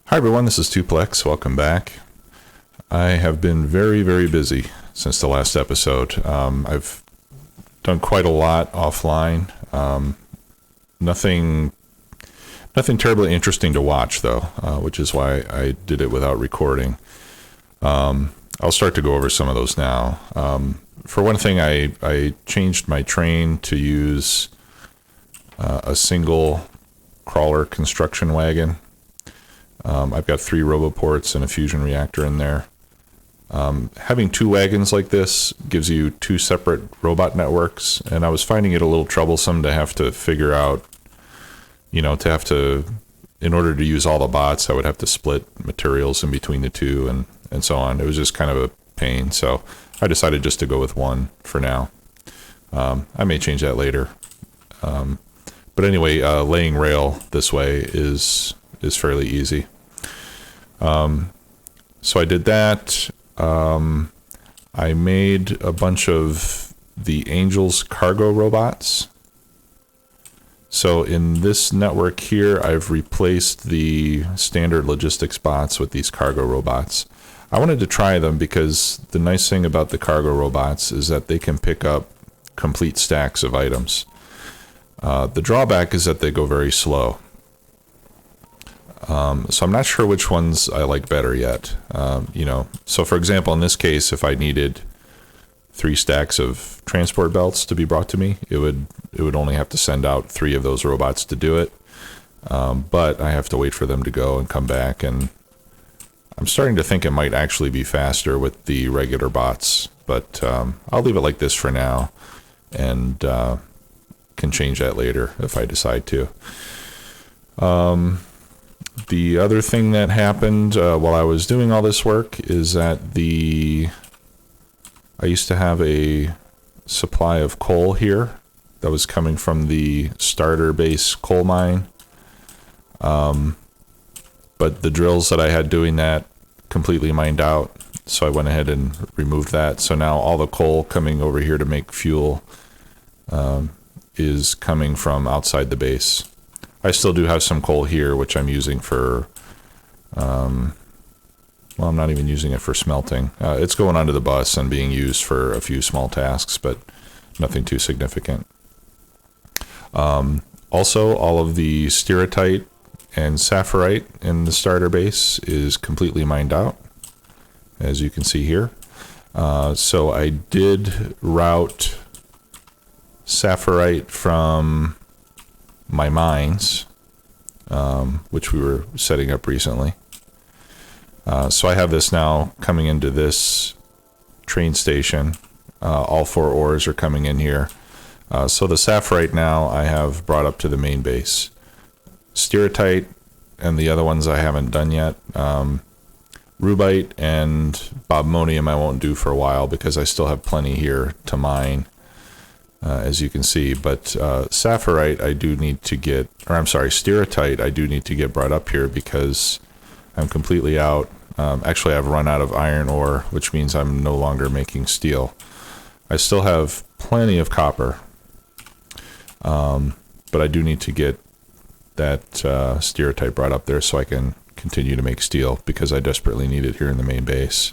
Hi everyone, this is Tuplex. Welcome back. I have been very, very busy since the last episode. I've done quite a lot offline. Nothing terribly interesting to watch though, which is why I did it without recording. I'll start to go over some of those now. For one thing, I changed my train to use a single crawler construction wagon. I've got 3 roboports and a fusion reactor in there. Having 2 wagons like this gives you 2 separate robot networks, and I was finding it a little troublesome to have to figure out, in order to use all the bots, I would have to split materials in between the 2 and so on. It was just kind of a pain, so I decided just to go with 1 for now. I may change that later. But anyway, laying rail this way is fairly easy. So I did that. I made a bunch of the Angel's cargo robots. So in this network here, I've replaced the standard logistics bots with these cargo robots. I wanted to try them because the nice thing about the cargo robots is that they can pick up complete stacks of items. The drawback is that they go very slow. So I'm not sure which ones I like better yet. So for example, in this case, if I needed 3 stacks of transport belts to be brought to me, it would only have to send out 3 of those robots to do it. But I have to wait for them to go and come back, and I'm starting to think it might actually be faster with the regular bots, but I'll leave it like this for now, and can change that later if I decide to. The other thing that happened while I was doing all this work is that I used to have a supply of coal here that was coming from the starter base coal mine. But the drills that I had doing that completely mined out, so I went ahead and removed that. So now all the coal coming over here to make fuel is coming from outside the base. I still do have some coal here, which I'm using for, I'm not even using it for smelting. It's going onto the bus and being used for a few small tasks, but nothing too significant. Also, all of the stereotyte and sapphirite in the starter base is completely mined out, as you can see here. So I did route sapphirite from my mines, which we were setting up recently. So I have this now coming into this train station. All 4 ores are coming in here. So the sapphirite now I have brought up to the main base. Stereotyte and the other ones I haven't done yet. Rubite and bobmonium I won't do for a while because I still have plenty here to mine. As you can see, but sapphirite I do need to get, stereotyte I do need to get brought up here because I'm completely out. Actually, I've run out of iron ore, which means I'm no longer making steel. I still have plenty of copper, but I do need to get that stereotyte brought up there so I can continue to make steel because I desperately need it here in the main base.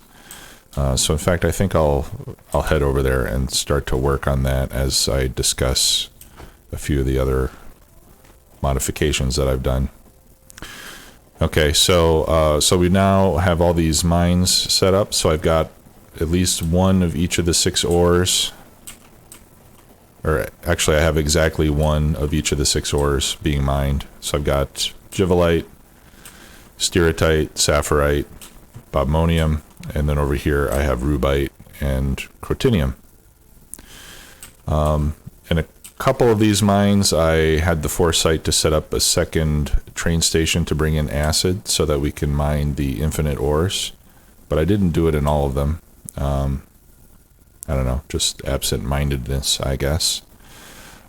So in fact, I think I'll head over there and start to work on that as I discuss a few of the other modifications that I've done. Okay, so we now have all these mines set up. So I've got at least 1 of each of the 6 ores, or actually I have exactly 1 of each of the 6 ores being mined. So I've got givelite, stereotyte, sapphirite, bobmonium, and then over here I have rubite and crotinium. In a couple of these mines I had the foresight to set up a second train station to bring in acid so that we can mine the infinite ores, but I didn't do it in all of them. I don't know, just absent-mindedness, I guess.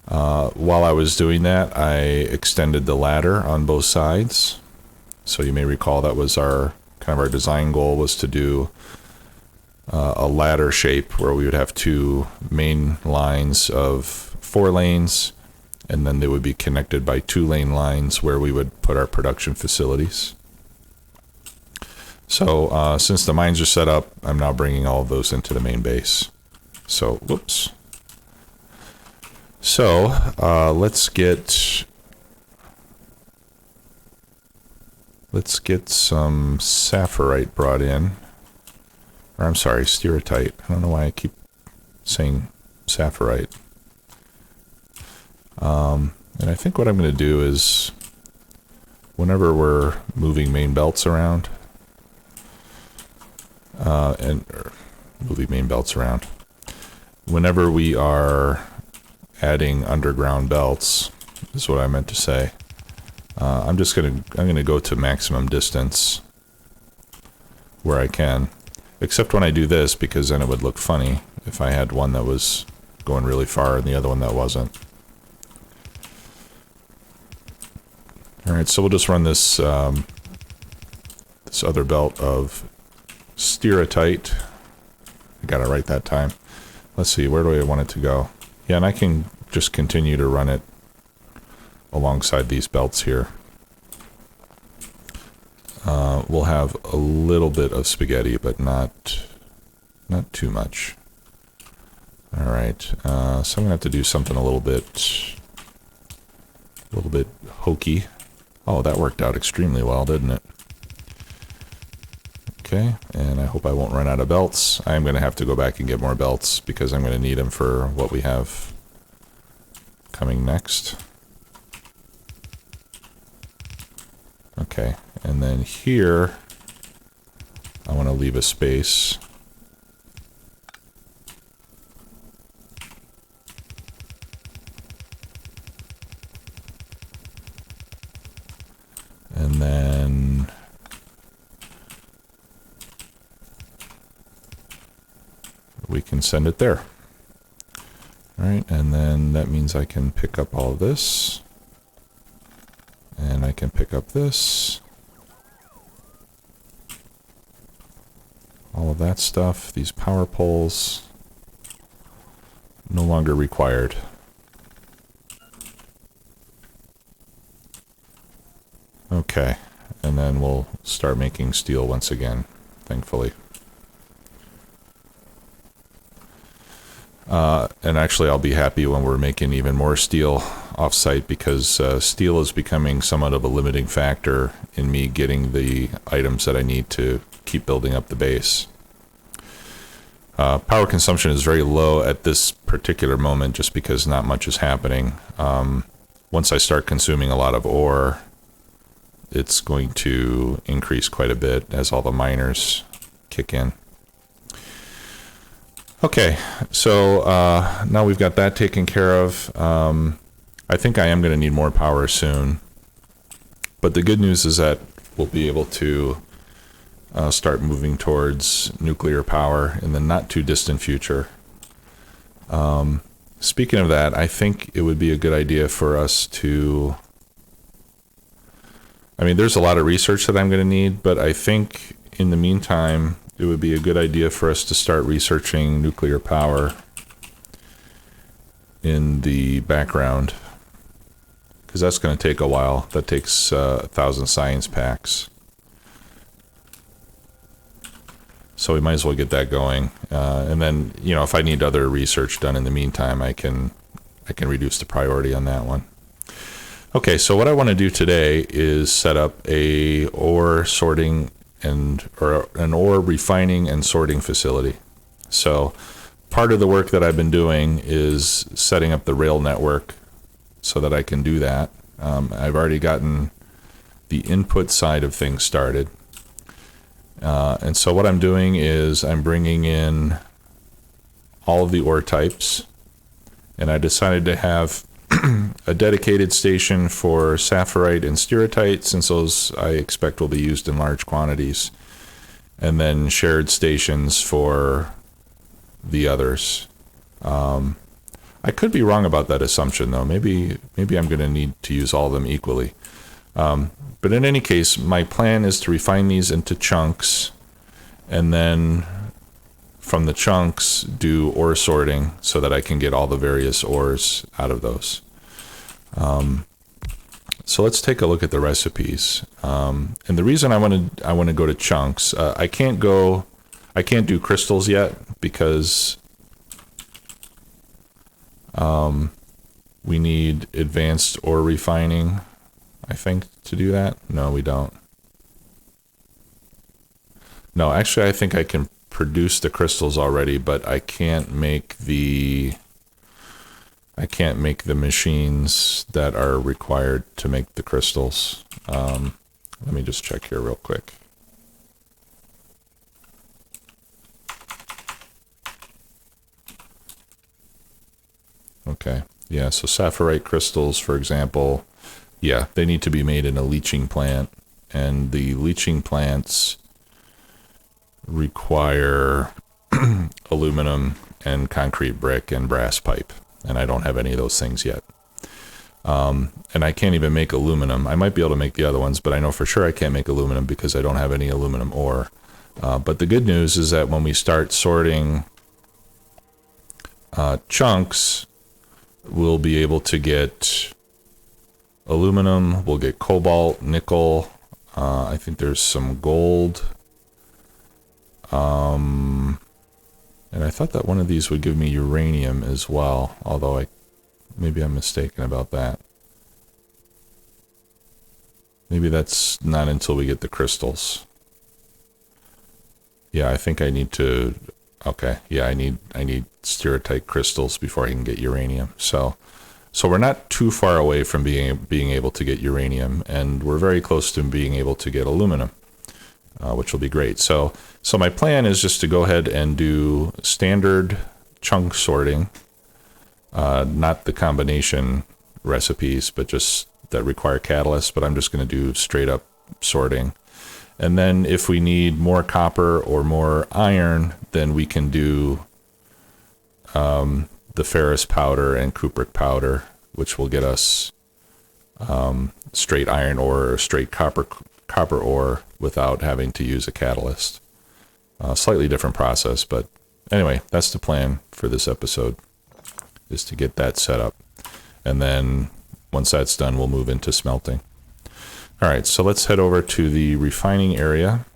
While I was doing that, I extended the ladder on both sides. So you may recall that was our design goal, was to do a ladder shape where we would have 2 main lines of 4 lanes, and then they would be connected by 2-lane lines where we would put our production facilities. So since the mines are set up, I'm now bringing all of those into the main base. So, whoops. So let's get some sapphirite brought in. Or I'm sorry, stereotype. I don't know why I keep saying sapphirite. And I think what I'm going to do is, whenever we're moving main belts around, whenever we are adding underground belts, is what I meant to say. I'm gonna go to maximum distance where I can, except when I do this, because then it would look funny if I had one that was going really far and the other one that wasn't. All right, so we'll just run this this other belt of stereotype. I got it right that time. Let's see, where do I want it to go? Yeah, and I can just continue to run it alongside these belts here. We'll have a little bit of spaghetti, but not too much. All right, so I'm gonna have to do something a little bit hokey. Oh, that worked out extremely well, didn't it? Okay, and I hope I won't run out of belts. I'm going to have to go back and get more belts because I'm going to need them for what we have coming next. Okay, and then here, I want to leave a space. And then we can send it there. All right, and then that means I can pick up all of this. And I can pick up this. All of that stuff, these power poles, no longer required. Okay, and then we'll start making steel once again, thankfully. And actually, I'll be happy when we're making even more steel off-site, because steel is becoming somewhat of a limiting factor in me getting the items that I need to keep building up the base. Power consumption is very low at this particular moment just because not much is happening. Once I start consuming a lot of ore, it's going to increase quite a bit as all the miners kick in. Okay, so now we've got that taken care of. I think I am going to need more power soon. But the good news is that we'll be able to start moving towards nuclear power in the not too distant future. Speaking of that, I think it would be a good idea for us to... I mean, there's a lot of research that I'm going to need, but I think in the meantime, it would be a good idea for us to start researching nuclear power in the background, because that's going to take a while. That takes 1,000 science packs. So we might as well get that going. And then, you know, if I need other research done in the meantime, I can reduce the priority on that one. Okay, so what I want to do today is set up a ore sorting or an ore refining and sorting facility. So part of the work that I've been doing is setting up the rail network so that I can do that. I've already gotten the input side of things started. And so what I'm doing is I'm bringing in all of the ore types, and I decided to have a dedicated station for sapphirite and stereotype, since those I expect will be used in large quantities, and then shared stations for the others. I could be wrong about that assumption, though. Maybe I'm going to need to use all of them equally. But in any case, my plan is to refine these into chunks, and then from the chunks do ore sorting so that I can get all the various ores out of those. So let's take a look at the recipes. And the reason I want to go to chunks, I can't do crystals yet because we need advanced ore refining, I think, to do that. No, we don't. No, actually, I think I can produce the crystals already, but I can't make the machines that are required to make the crystals. Let me just check here real quick. Okay, yeah, so sapphirite crystals, for example, yeah, they need to be made in a leaching plant, and the leaching plants require aluminum and concrete brick and brass pipe, and I don't have any of those things yet. And I can't even make aluminum. I might be able to make the other ones, but I know for sure I can't make aluminum because I don't have any aluminum ore. But the good news is that when we start sorting chunks, we'll be able to get aluminum, we'll get cobalt, nickel, I think there's some gold. And I thought that one of these would give me uranium as well, although maybe I'm mistaken about that. Maybe that's not until we get the crystals. Yeah, I think I need to, okay, yeah, I need stereotype crystals before I can get uranium. So we're not too far away from being able to get uranium, and we're very close to being able to get aluminum, which will be great. So my plan is just to go ahead and do standard chunk sorting, not the combination recipes, but just that require catalysts, but I'm just going to do straight up sorting. And then if we need more copper or more iron, then we can do the ferrous powder and cupric powder, which will get us straight iron ore or straight copper ore without having to use a catalyst. Slightly different process, but anyway, that's the plan for this episode, is to get that set up. And then once that's done, we'll move into smelting. All right, so let's head over to the refining area.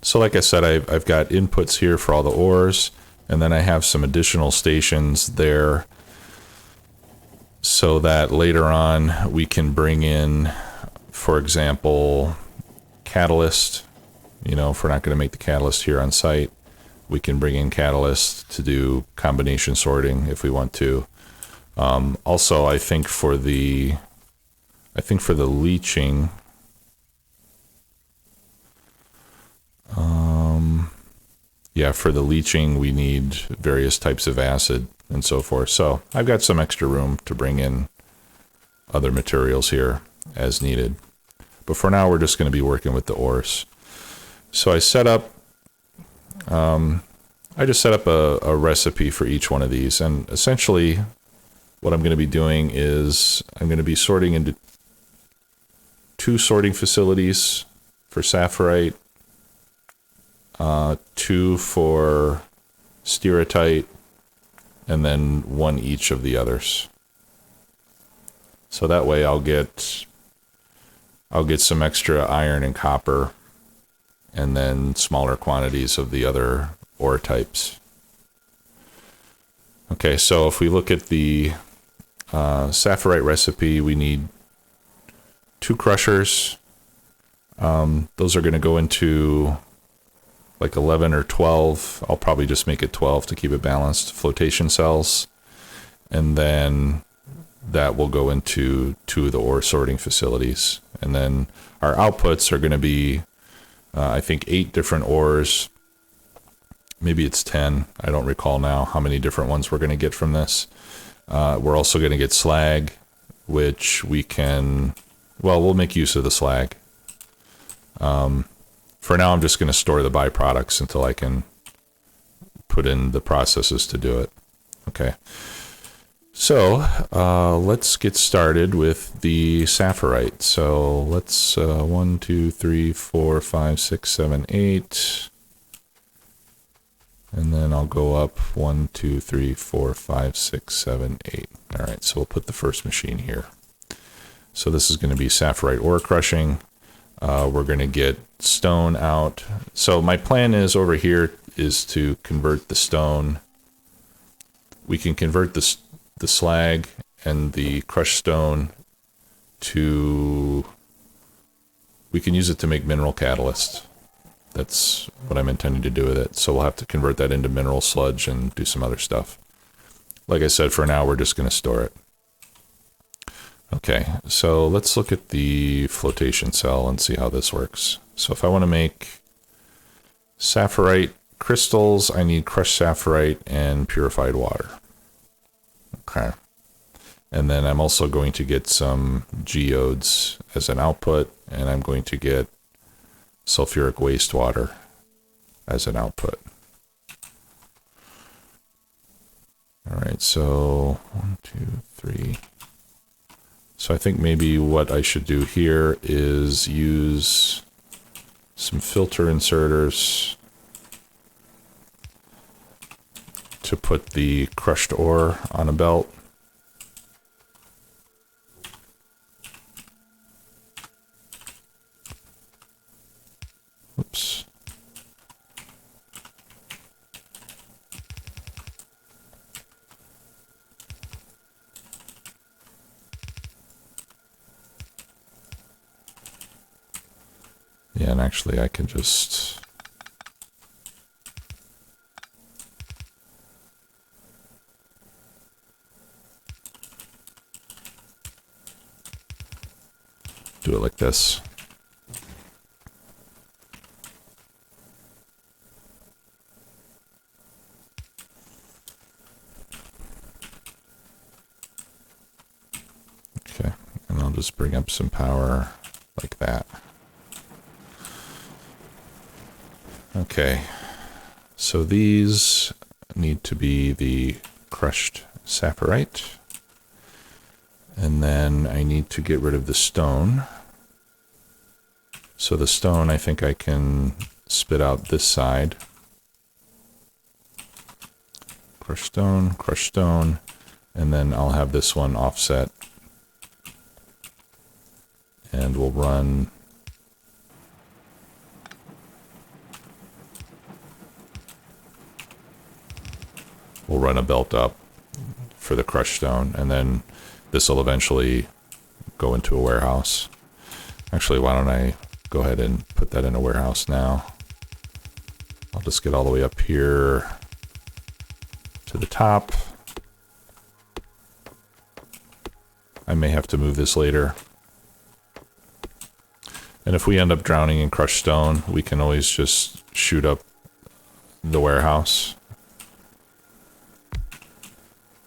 So like I said, I've got inputs here for all the ores, and then I have some additional stations there so that later on we can bring in, for example, catalyst. You know, if we're not going to make the catalyst here on site, we can bring in catalyst to do combination sorting if we want to. Also, I think for the leaching, for the leaching we need various types of acid and so forth. So I've got some extra room to bring in other materials here as needed. But for now, we're just going to be working with the ores. So I set up, I just set up a recipe for each one of these. And essentially what I'm going to be doing is I'm going to be sorting into 2 sorting facilities for sapphirite, 2 for stereotype, and then 1 each of the others. So that way I'll get some extra iron and copper, and then smaller quantities of the other ore types. Okay, so if we look at the sapphirite recipe, we need 2 crushers. Those are going to go into like 11 or 12. I'll probably just make it 12 to keep it balanced. Flotation cells. And then that will go into 2 of the ore sorting facilities. And then our outputs are going to be, I think, 8 different ores. Maybe it's 10. I don't recall now how many different ones we're going to get from this. We're also going to get slag, which we can, well, we'll make use of the slag. For now, I'm just going to store the byproducts until I can put in the processes to do it. Okay. So let's get started with the sapphirite. So let's 1, 2, 3, 4, 5, 6, 7, 8. And then I'll go up 1, 2, 3, 4, 5, 6, 7, 8. All right, so we'll put the first machine here. So this is going to be saphirite ore crushing. We're going to get stone out. So my plan is over here is to convert the stone. We can convert the slag and the crushed stone to, we can use it to make mineral catalyst. That's what I'm intending to do with it. So we'll have to convert that into mineral sludge and do some other stuff. Like I said, for now, we're just going to store it. Okay, so let's look at the flotation cell and see how this works. So if I want to make saphirite crystals, I need crushed saphirite and purified water. Okay. And then I'm also going to get some geodes as an output, and I'm going to get sulfuric wastewater as an output. All right, so 1, 2, 3. So I think maybe what I should do here is use some filter inserters to put the crushed ore on a belt. Oops. Yeah, and actually I can just do it like this. Okay, and I'll just bring up some power like that. Okay, so these need to be the crushed saphirite. And then I need to get rid of the stone. So the stone, I think I can spit out this side. Crushed stone, and then I'll have this one offset. And we'll run a belt up for the crushed stone, and then this will eventually go into a warehouse. Actually, why don't I go ahead and put that in a warehouse now? I'll just get all the way up here to the top. I may have to move this later. And if we end up drowning in crushed stone, we can always just shoot up the warehouse.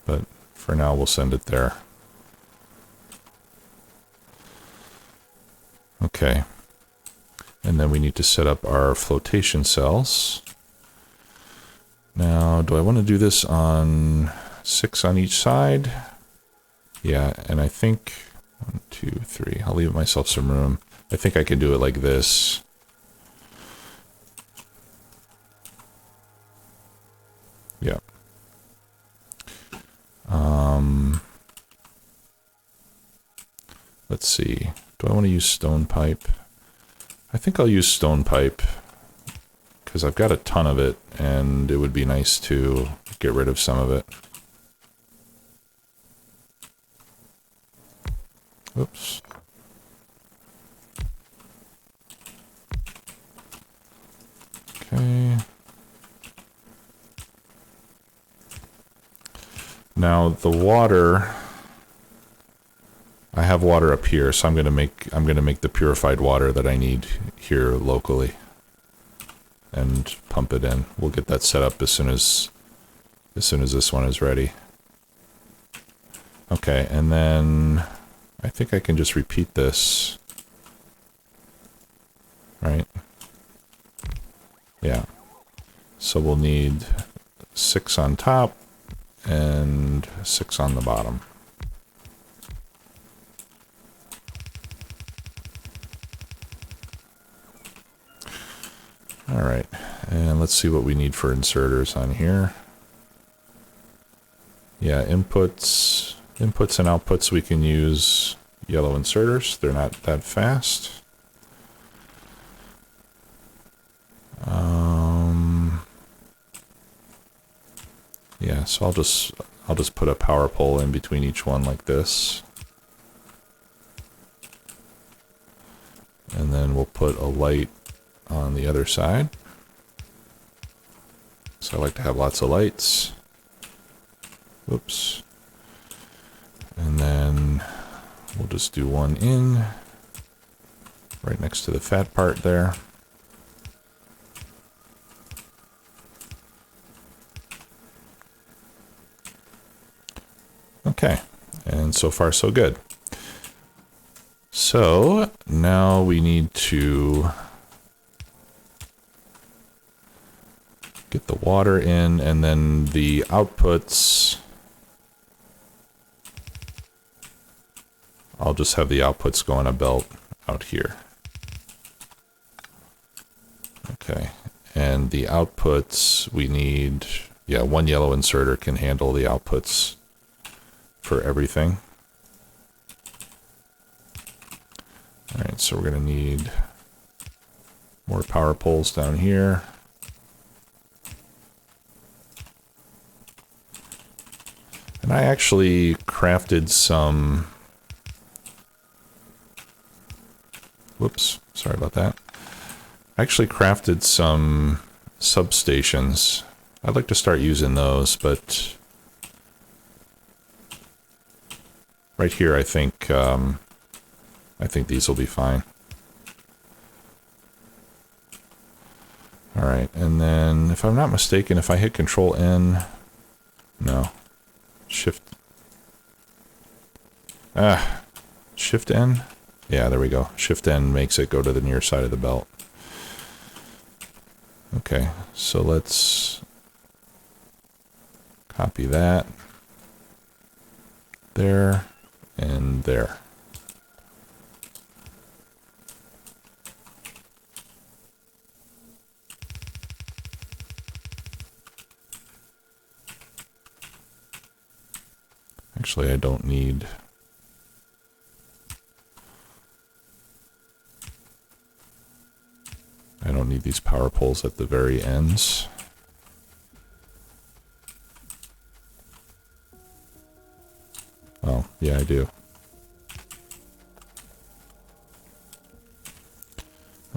But for now, we'll send it there. Okay. And then we need to set up our flotation cells. Now, do I want to do this on 6 on each side? Yeah, and I think 1, 2, 3. I'll leave myself some room. I think I can do it like this. Yeah. Let's see. Do I want to use stone pipe? I think I'll use stone pipe because I've got a ton of it, and it would be nice to get rid of some of it. Oops. Okay. Now the water, I have water up here, so I'm going to make the purified water that I need here locally and pump it in. We'll get that set up as soon as this one is ready. Okay, and then I think I can just repeat this. Right? Yeah. So we'll need 6 on top and 6 on the bottom. All right, And let's see what we need for inserters on here. Yeah, inputs and outputs, we can use yellow inserters. They're not that fast. Yeah, so I'll just put a power pole in between each one like this. And then we'll put a light on the other side. So I like to have lots of lights. Whoops. And then we'll just do one in right next to the fat part there. Okay, and so far so good. So now we need to get the water in, and then the outputs, I'll just have the outputs go on a belt out here. Okay, and the outputs we need, yeah, one yellow inserter can handle the outputs for everything. All right, so we're going to need more power poles down here. And I actually crafted some, whoops, sorry about that. I actually crafted some substations. I'd like to start using those, but right here I think these will be fine. All right, and then if I'm not mistaken, if I hit Control N, no, Shift N? Yeah, there we go. Shift N makes it go to the near side of the belt. Okay, so let's copy that there and there. Actually, I don't need these power poles at the very ends. Oh, yeah, I do.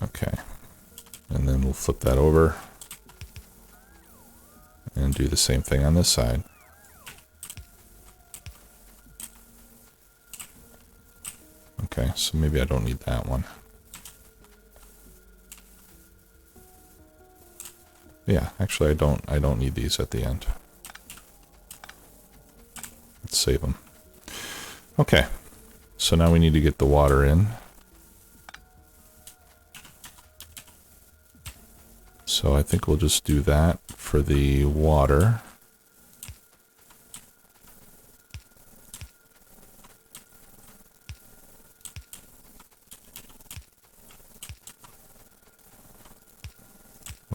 Okay. And then we'll flip that over and do the same thing on this side. Okay, so maybe I don't need that one. Yeah, actually I don't need these at the end. Let's save them. Okay, so now we need to get the water in. So I think we'll just do that for the water.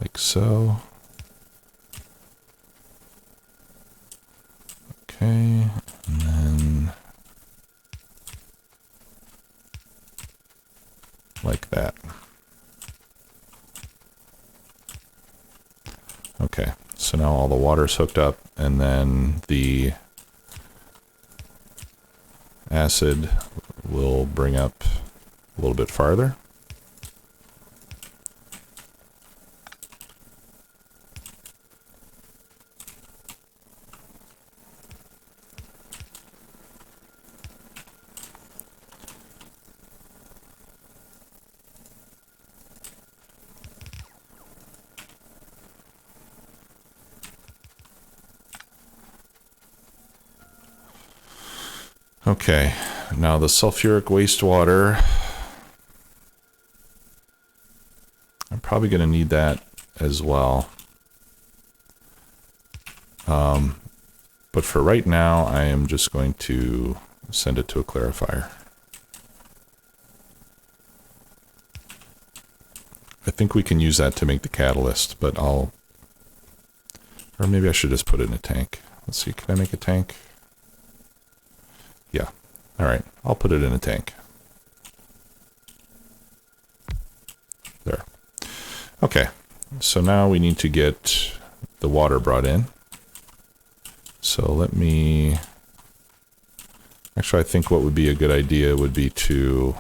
Like so. Okay, and then like that. Okay, so now all the water's hooked up, and then the acid will bring up a little bit farther. Okay, now the sulfuric wastewater, I'm probably going to need that as well. But for right now, I am just going to send it to a clarifier. I think we can use that to make the catalyst, but or maybe I should just put it in a tank. Let's see, can I make a tank? Yeah. All right, I'll put it in a tank. There. Okay, so now we need to get the water brought in. So let me... Actually, I think what would be a good idea would be to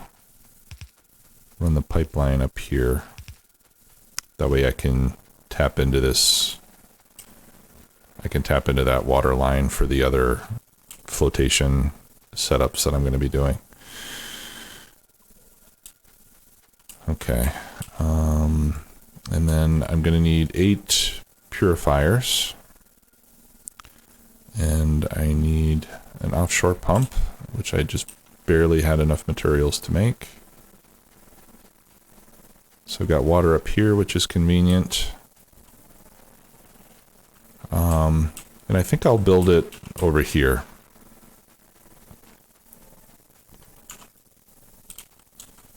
run the pipeline up here. That way I can tap into this. I can tap into that water line for the other flotation setups that I'm going to be doing. Okay. And then I'm going to need 8 purifiers. And I need an offshore pump, which I just barely had enough materials to make. So I've got water up here, which is convenient. And I think I'll build it over here.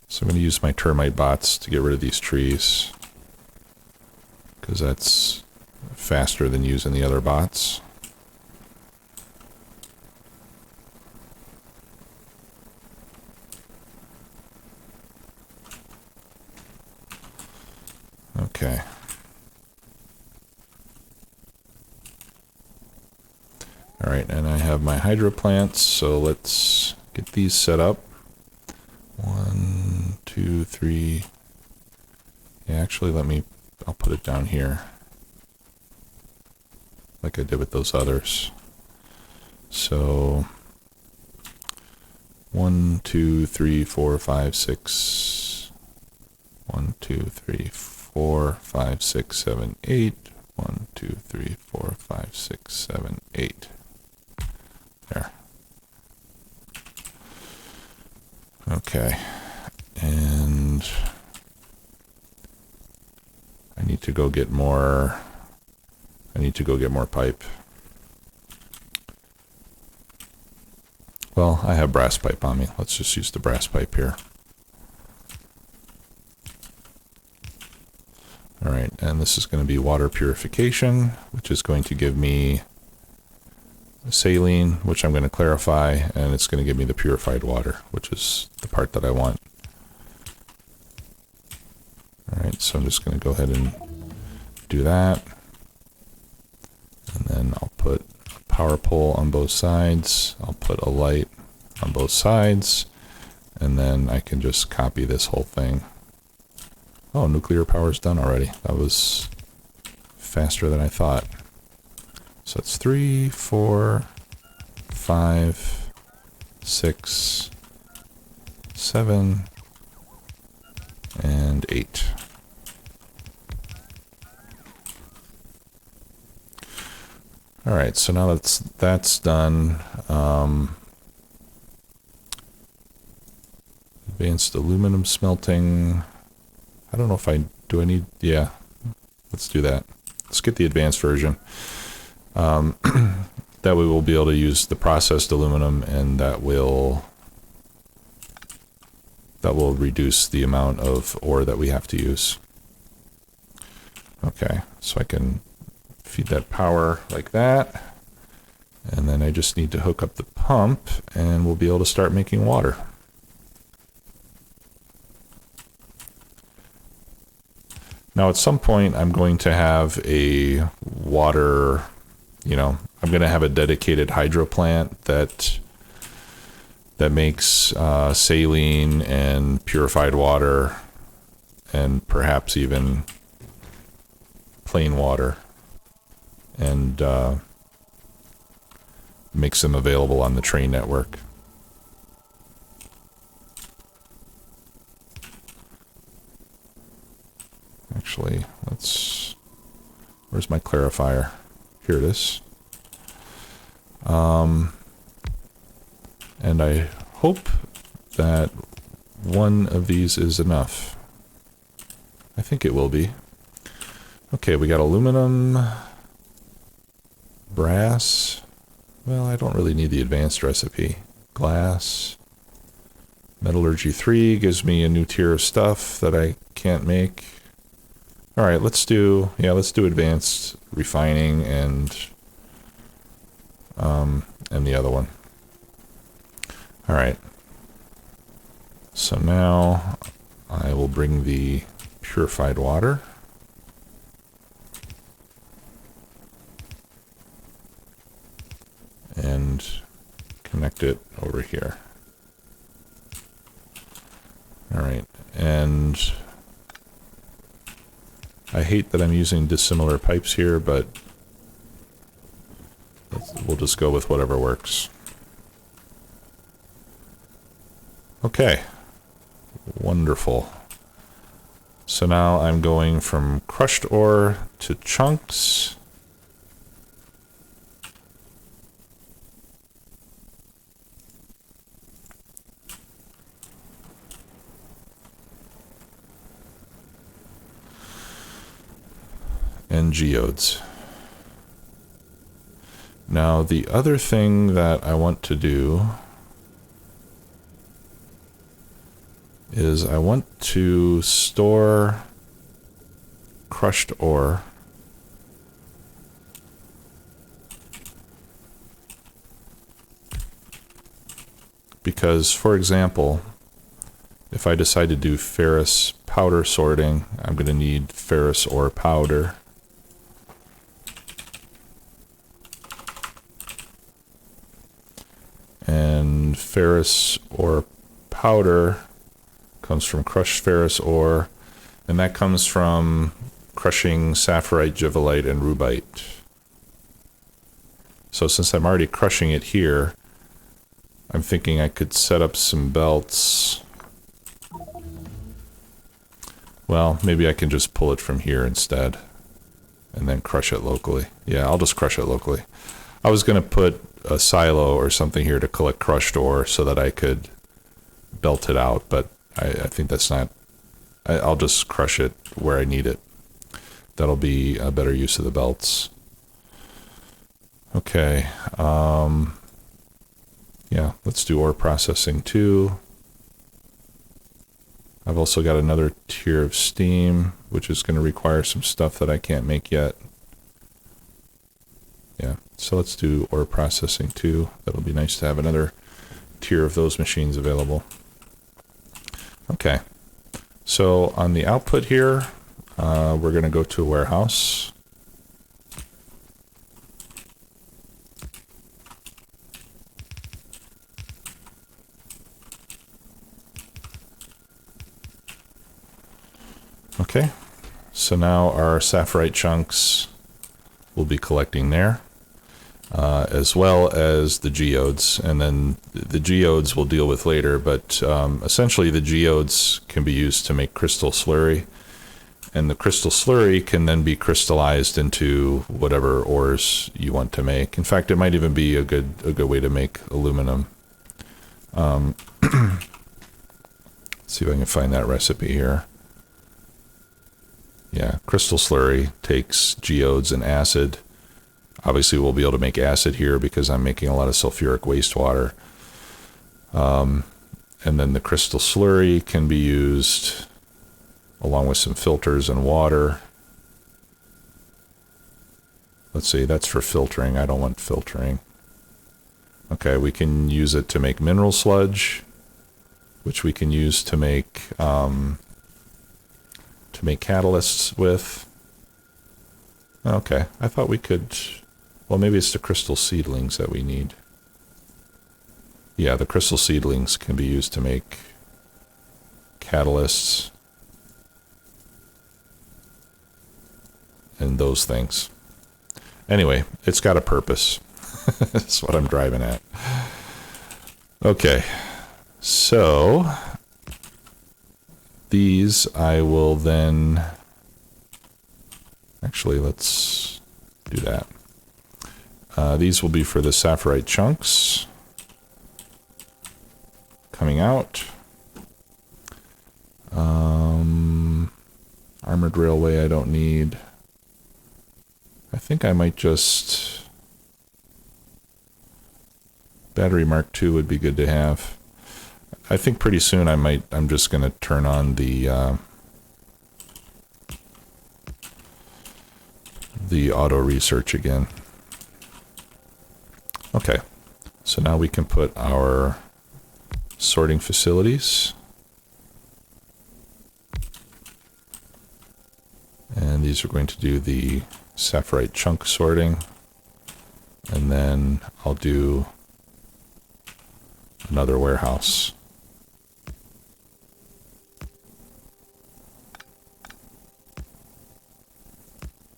So I'm going to use my termite bots to get rid of these trees, because that's faster than using the other bots. Okay. All right, and I have my hydro plants, so let's get these set up. 1, 2, 3. Yeah, actually, I'll put it down here, like I did with those others. So 1, 2, 3, 4, 5, 6. 1, 2, 3, 4, 5, 6, 7, 8. 1, 2, 3, 4, 5, 6, 7, 8. There. Okay. And I need to go get more. Pipe. Well, I have brass pipe on me. Let's just use the brass pipe here. All right, and this is going to be water purification, which is going to give me saline, which I'm going to clarify, and it's going to give me the purified water, which is the part that I want. All right, so I'm just going to go ahead and do that. And then I'll put a power pole on both sides. I'll put a light on both sides. And then I can just copy this whole thing. Oh, nuclear power is done already. That was faster than I thought. So it's 3, 4, 5, 6, 7, and 8. All right, so now that's done. Advanced aluminum smelting. I don't know if I need, yeah, let's do that. Let's get the advanced version. That way we'll be able to use the processed aluminum, and that will reduce the amount of ore that we have to use. Okay, so I can feed that power like that, and then I just need to hook up the pump, and we'll be able to start making water. Now at some point I'm going to have a water, I'm going to have a dedicated hydro plant that makes saline and purified water, and perhaps even plain water, and makes them available on the train network. Actually, where's my clarifier? Here it is. And I hope that one of these is enough. I think it will be. Okay, we got aluminum, brass. Well, I don't really need the advanced recipe. Glass. Metallurgy 3 gives me a new tier of stuff that I can't make. All right, let's do advanced refining and the other one. All right. So now I will bring the purified water. And connect it over here. All right, and I hate that I'm using dissimilar pipes here, but we'll just go with whatever works. Okay, wonderful. So now I'm going from crushed ore to chunks. And geodes. Now the other thing that I want to do is I want to store crushed ore because, for example, if I decide to do ferrous powder sorting, I'm going to need ferrous ore powder. And ferrous ore powder comes from crushed ferrous ore, and that comes from crushing sapphirite, givelite, and rubite. So since I'm already crushing it here, I'm thinking I could set up some belts. Well, maybe I can just pull it from here instead, and then crush it locally. Yeah, I'll just crush it locally. I was going to put a silo or something here to collect crushed ore so that I could belt it out, but I think that's not... I'll just crush it where I need it. That'll be a better use of the belts. Okay. Yeah, let's do ore processing too. I've also got another tier of steam, which is going to require some stuff that I can't make yet. Yeah, so let's do ore processing too. That'll be nice to have another tier of those machines available. Okay, so on the output here, we're going to go to a warehouse. Okay, so now our sapphirite chunks will be collecting there, as well as the geodes, and then the geodes we'll deal with later, but essentially the geodes can be used to make crystal slurry, and the crystal slurry can then be crystallized into whatever ores you want to make. In fact, it might even be a good way to make aluminum. Let's see if I can find that recipe here. Yeah, crystal slurry takes geodes and acid. Obviously, we'll be able to make acid here because I'm making a lot of sulfuric wastewater. And then the crystal slurry can be used along with some filters and water. Let's see, that's for filtering. I don't want filtering. Okay, we can use it to make mineral sludge, which we can use to make catalysts with. Okay, I thought we could... Well, maybe it's the crystal seedlings that we need. Yeah, the crystal seedlings can be used to make catalysts and those things. Anyway, it's got a purpose. That's what I'm driving at. Okay, so these I will then... Actually, let's do that. These will be for the sapphirite chunks coming out. Armored railway I don't need. I think I might just... Battery Mark II would be good to have. I think pretty soon I'm just going to turn on the the auto research again. Okay, so now we can put our sorting facilities. And these are going to do the saphirite chunk sorting. And then I'll do another warehouse.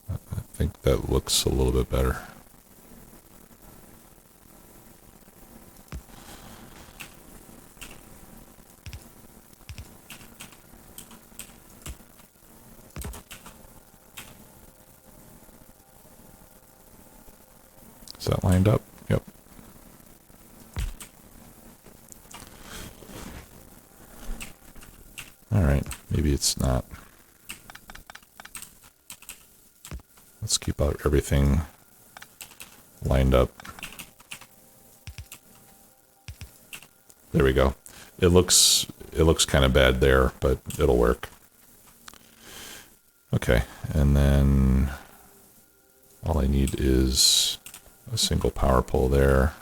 I think that looks a little bit better. Is that lined up? Yep. All right, maybe it's not. Let's keep out everything lined up. There we go. It looks kind of bad there, but it'll work. Okay, and then all I need is a single power pole there,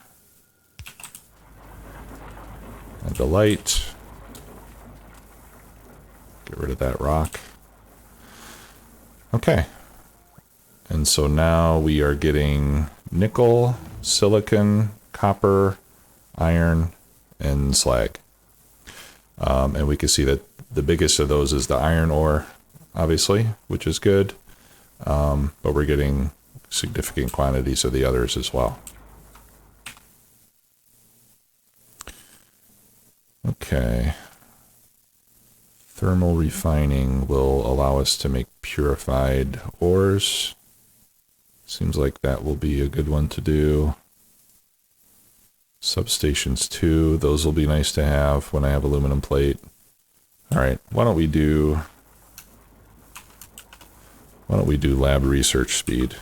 and a light. Get rid of that rock. Okay, and so now we are getting nickel, silicon, copper, iron, and slag. And we can see that the biggest of those is the iron ore, obviously, which is good, but we're getting significant quantities of the others as well. Okay. Thermal refining will allow us to make purified ores. Seems like that will be a good one to do. Substations too, those will be nice to have when I have aluminum plate. All right, why don't we do lab research speed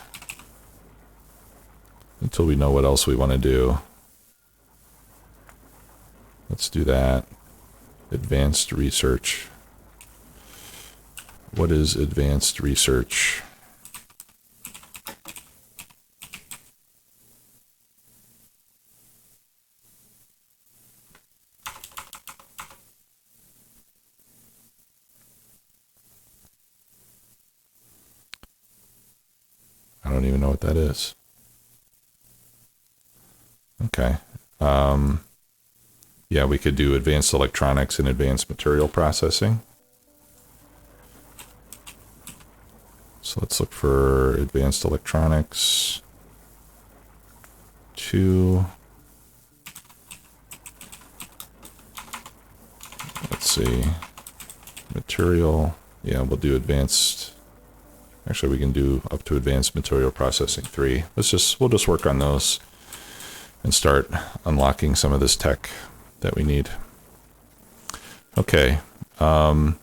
until we know what else we want to do. Let's do that. Advanced research. What is advanced research? I don't even know what that is. Okay. Yeah, we could do advanced electronics and advanced material processing. So let's look for advanced electronics. 2. Let's see. Material. Yeah, we'll do advanced. Actually, we can do up to advanced material processing 3. We'll just work on those and start unlocking some of this tech that we need. Okay. Yeah,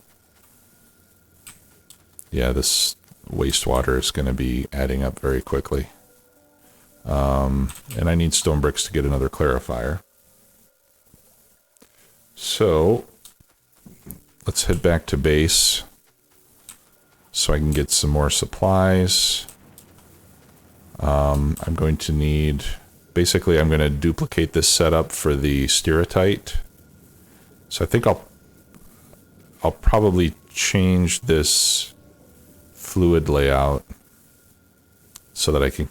this wastewater is going to be adding up very quickly. And I need stone bricks to get another clarifier. So let's head back to base so I can get some more supplies. I'm going to need, basically I'm going to duplicate this setup for the stereotyte. So I think I'll probably change this fluid layout so that I can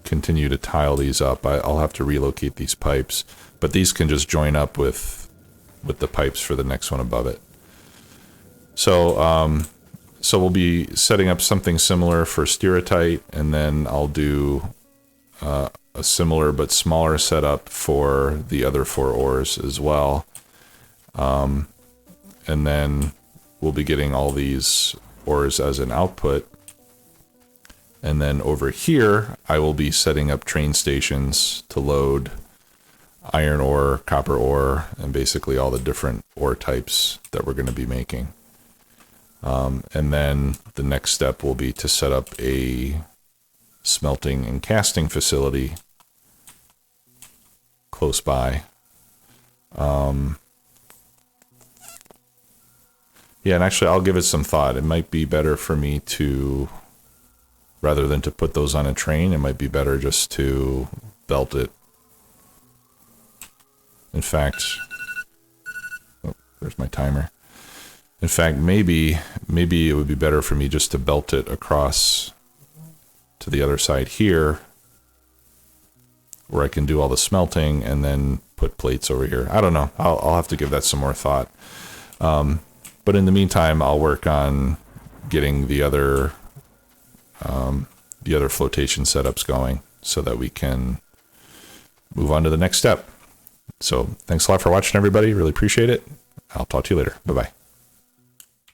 continue to tile these up. I'll have to relocate these pipes, but these can just join up with the pipes for the next one above it. So so we'll be setting up something similar for stereotyte, and then I'll do a similar but smaller setup for the other 4 ores as well. And then we'll be getting all these ores as an output. And then over here, I will be setting up train stations to load iron ore, copper ore, and basically all the different ore types that we're going to be making. And then the next step will be to set up a smelting and casting facility close by. Yeah, and actually I'll give it some thought. It might be better for me to rather than to put those on a train. It might be better just to belt it. In fact, oh, there's my timer. In fact, maybe it would be better for me just to belt it across to the other side here, where I can do all the smelting and then put plates over here. I don't know. I'll have to give that some more thought. But in the meantime, I'll work on getting the other flotation setups going so that we can move on to the next step. So thanks a lot for watching, everybody. Really appreciate it. I'll talk to you later. Bye-bye.